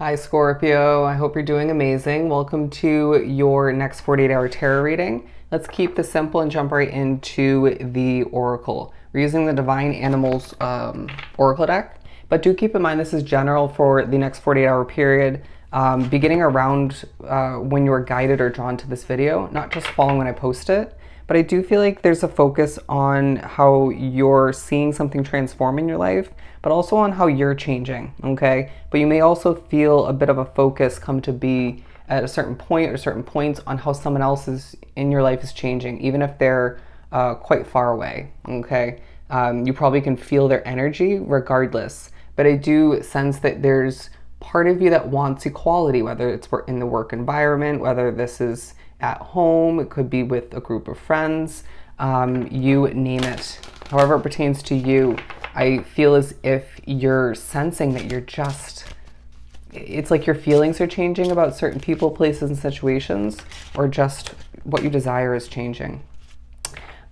Hi Scorpio, I hope you're doing amazing. Welcome to your next 48-hour tarot reading. Let's keep this simple and jump right into the oracle. We're using the Divine Animals oracle deck, but do keep in mind this is general for the next 48-hour period, beginning around when you are guided or drawn to this video, not just following when I post it. But I do feel like there's a focus on how you're seeing something transform in your life, but also on how you're changing, okay? But you may also feel a bit of a focus come to be at a certain point or certain points on how someone else is in your life is changing, even if they're quite far away, okay? You probably can feel their energy regardless, but I do sense that there's part of you that wants equality, whether it's in the work environment, whether this is at home, it could be with a group of friends, you name it. However it pertains to you, I feel as if you're sensing that you're just, it's like your feelings are changing about certain people, places, and situations, or just what you desire is changing.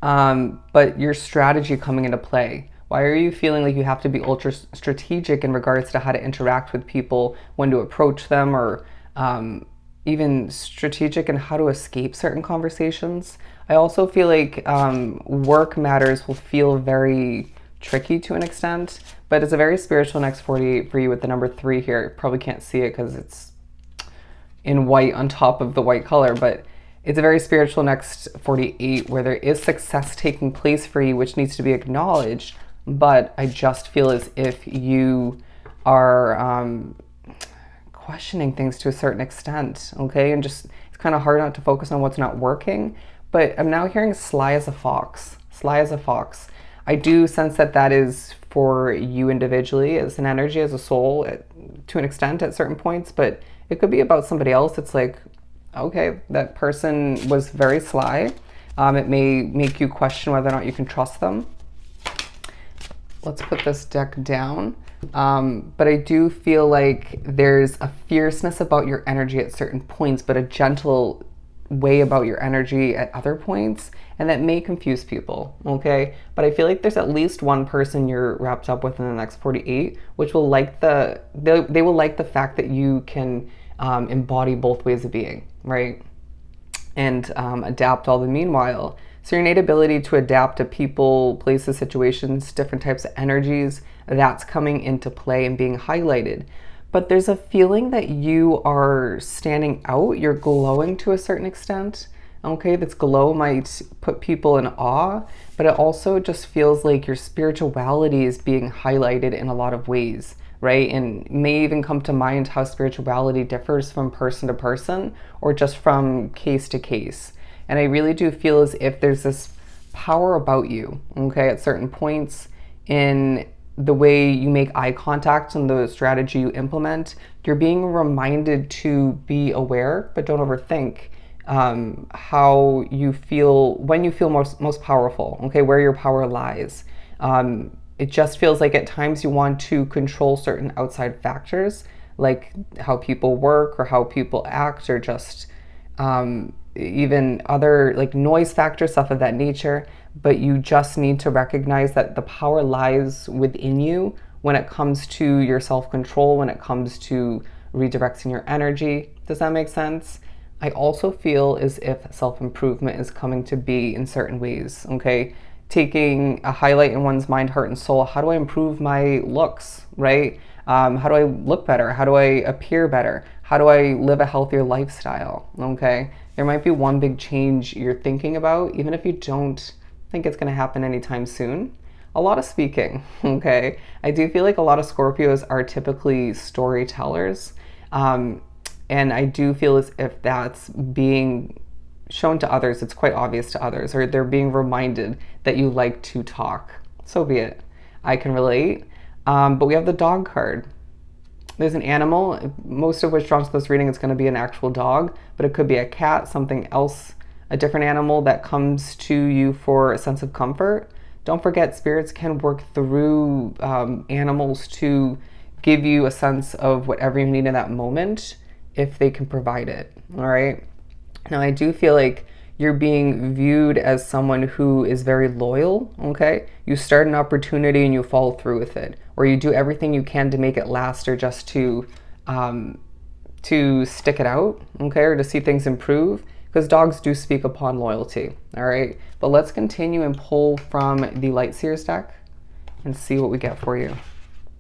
But your strategy coming into play. Why are you feeling like you have to be ultra strategic in regards to how to interact with people, when to approach them, or even strategic in how to escape certain conversations? I also feel like work matters will feel very tricky to an extent, but it's a very spiritual next 48 for you with the number 3 here. You probably can't see it because it's in white on top of the white color, but it's a very spiritual next 48 where there is success taking place for you, which needs to be acknowledged. But I just feel as if you are questioning things to a certain extent, okay? And just, it's kind of hard not to focus on what's not working. But I'm now hearing sly as a fox, sly as a fox. I do sense that that is for you individually as an energy, as a soul, to an extent at certain points, but it could be about somebody else. It's like, okay, that person was very sly. It may make you question whether or not you can trust them. Let's put this deck down. But I do feel like there's a fierceness about your energy at certain points, but a gentle way about your energy at other points, and that may confuse people, okay? But I feel like there's at least one person you're wrapped up with in the next 48, which will like they will like the fact that you can embody both ways of being, right? And adapt all the meanwhile. So your innate ability to adapt to people, places, situations, different types of energies, that's coming into play and being highlighted. But there's a feeling that you are standing out, you're glowing to a certain extent. Okay, this glow might put people in awe, but it also just feels like your spirituality is being highlighted in a lot of ways, right? And may even come to mind how spirituality differs from person to person or just from case to case. And I really do feel as if there's this power about you, okay, at certain points in the way you make eye contact and the strategy you implement. You're being reminded to be aware, but don't overthink how you feel when you feel most powerful, okay, where your power lies. It just feels like at times you want to control certain outside factors, like how people work or how people act, or just even other like noise factor, stuff of that nature. But you just need to recognize that the power lies within you when it comes to your self-control, when it comes to redirecting your energy. Does that make sense? I also feel as if self-improvement is coming to be in certain ways, okay? Taking a highlight in one's mind, heart, and soul. How do I improve my looks, right? How do I look better? How do I appear better? How do I live a healthier lifestyle, okay? There might be one big change you're thinking about, even if you don't think it's going to happen anytime soon. A lot of speaking, okay? I do feel like a lot of Scorpios are typically storytellers. And I do feel as if that's being shown to others, it's quite obvious to others, or they're being reminded that you like to talk. So be it. I can relate. But we have the dog card. There's an animal, most of which drawn to this reading is going to be an actual dog, but it could be a cat, something else, a different animal that comes to you for a sense of comfort. Don't forget, spirits can work through animals to give you a sense of whatever you need in that moment, if they can provide it, all right? Now, I do feel like you're being viewed as someone who is very loyal, okay? You start an opportunity and you follow through with it, or you do everything you can to make it last, or just to to stick it out, okay, or to see things improve, because dogs do speak upon loyalty, all right? But let's continue and pull from the Light Seers deck and see what we get for you.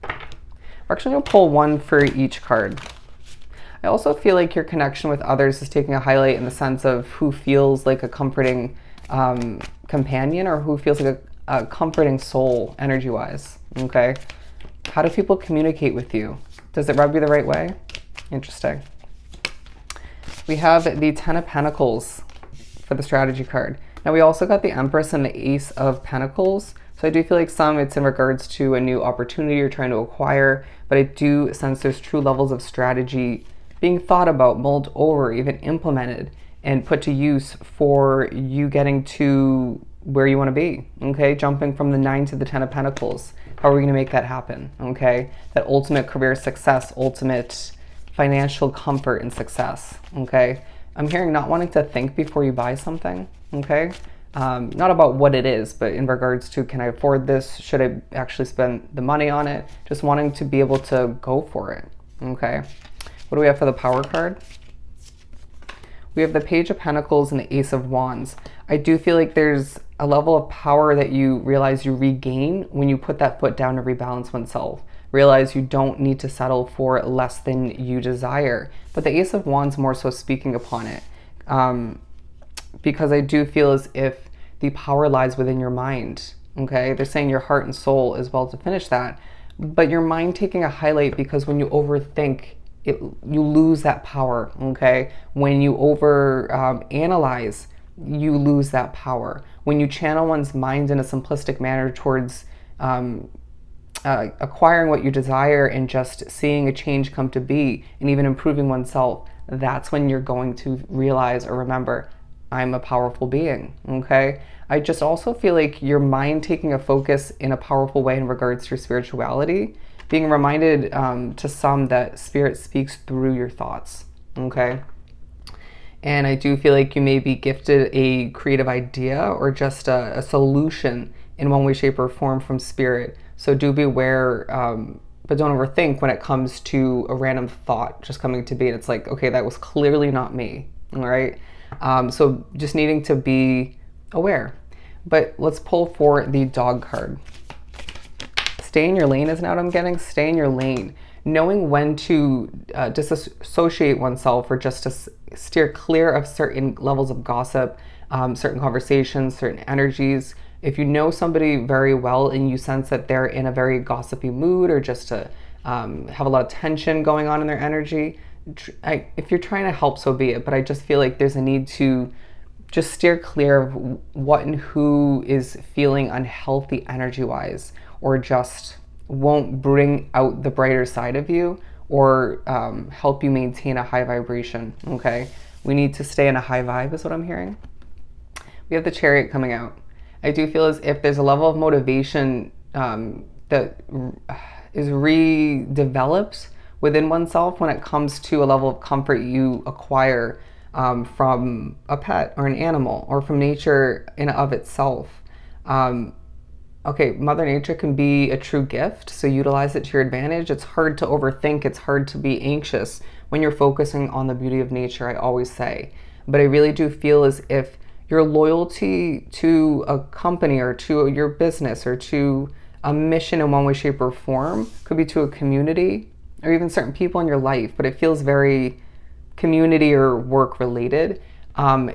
We're actually going to pull one for each card. I also feel like your connection with others is taking a highlight in the sense of who feels like a comforting companion, or who feels like a comforting soul energy-wise, okay? How do people communicate with you? Does it rub you the right way? Interesting. We have the Ten of Pentacles for the strategy card. Now we also got the Empress and the Ace of Pentacles. So I do feel like it's in regards to a new opportunity you're trying to acquire, but I do sense there's true levels of strategy being thought about, mulled over, even implemented, and put to use for you getting to where you want to be, okay? Jumping from the 9 to the 10 of Pentacles. How are we going to make that happen, okay? That ultimate career success, ultimate financial comfort and success, okay? I'm hearing not wanting to think before you buy something, okay? Not about what it is, but in regards to, can I afford this? Should I actually spend the money on it? Just wanting to be able to go for it, okay? What do we have for the Power card? We have the Page of Pentacles and the Ace of Wands. I do feel like there's a level of power that you realize you regain when you put that foot down to rebalance oneself. Realize you don't need to settle for less than you desire. But the Ace of Wands more so speaking upon it. Because I do feel as if the power lies within your mind, okay? They're saying your heart and soul as well to finish that. But your mind taking a highlight, because when you overthink, you lose that power, okay? When you analyze, you lose that power. When you channel one's mind in a simplistic manner towards acquiring what you desire and just seeing a change come to be and even improving oneself, that's when you're going to realize or remember, I'm a powerful being, okay? I just also feel like your mind taking a focus in a powerful way in regards to your spirituality, being reminded to some that spirit speaks through your thoughts, okay? And I do feel like you may be gifted a creative idea or just a solution in one way, shape, or form from spirit. So do be aware, but don't overthink when it comes to a random thought just coming to be. And it's like, okay, that was clearly not me, all right? So just needing to be aware. But let's pull for the Dog card. Stay in your lane is now what I'm getting. Stay in your lane. Knowing when to disassociate oneself, or just to steer clear of certain levels of gossip, certain conversations, certain energies. If you know somebody very well and you sense that they're in a very gossipy mood, or just to have a lot of tension going on in their energy, if you're trying to help, so be it. But I just feel like there's a need to just steer clear of what and who is feeling unhealthy energy-wise, or just won't bring out the brighter side of you, or help you maintain a high vibration, okay? We need to stay in a high vibe is what I'm hearing. We have the Chariot coming out. I do feel as if there's a level of motivation that is redeveloped within oneself when it comes to a level of comfort you acquire from a pet or an animal, or from nature in and of itself. Okay, Mother Nature can be a true gift, so utilize it to your advantage. It's hard to overthink, it's hard to be anxious when you're focusing on the beauty of nature, I always say. But I really do feel as if your loyalty to a company, or to your business, or to a mission in one way, shape, or form, could be to a community, or even certain people in your life, but it feels very community or work related.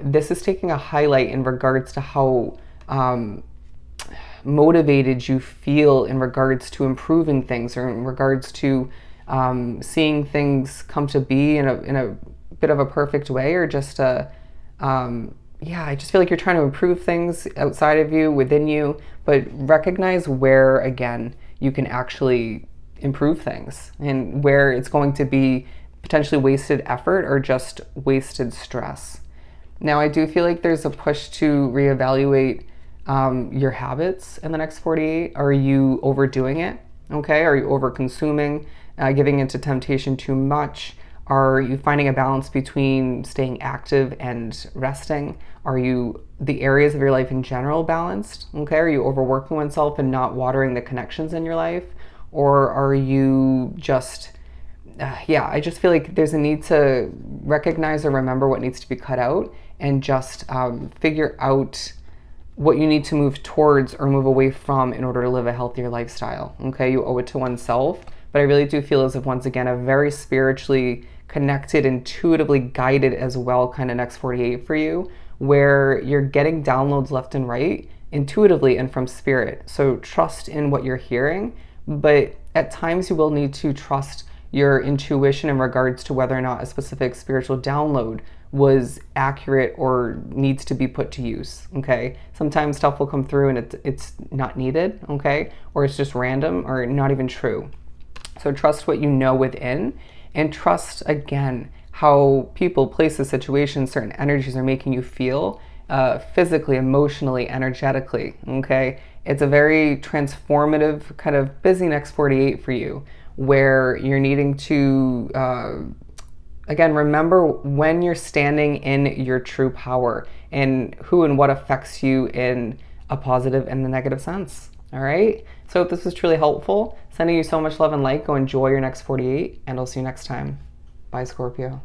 This is taking a highlight in regards to how motivated you feel in regards to improving things, or in regards to seeing things come to be in a bit of a perfect way, or just yeah, I just feel like you're trying to improve things outside of you, within you, but recognize where, again, you can actually improve things, and where it's going to be potentially wasted effort or just wasted stress. Now, I do feel like there's a push to reevaluate your habits in the next 48. Are you overdoing it? Okay, are you over consuming, giving into temptation too much? Are you finding a balance between staying active and resting? Are the areas of your life in general balanced? Okay, are you overworking oneself and not watering the connections in your life? Or are you just yeah, I just feel like there's a need to recognize or remember what needs to be cut out, and just figure out what you need to move towards or move away from in order to live a healthier lifestyle. Okay, you owe it to oneself. But I really do feel as if, once again, a very spiritually connected, intuitively guided as well kind of next 48 for you, where you're getting downloads left and right intuitively and from spirit. So trust in what you're hearing, but at times you will need to trust your intuition in regards to whether or not a specific spiritual download was accurate or needs to be put to use. Okay, sometimes stuff will come through and it's not needed. Okay, or it's just random or not even true. So trust what you know within, and trust again how people, places, situations, certain energies are making you feel, physically, emotionally, energetically. Okay, it's a very transformative kind of busy next 48 for you, where you're needing to again, remember when you're standing in your true power and who and what affects you in a positive and a negative sense. All right. So if this was truly helpful, sending you so much love and light. Go enjoy your next 48, and I'll see you next time. Bye, Scorpio.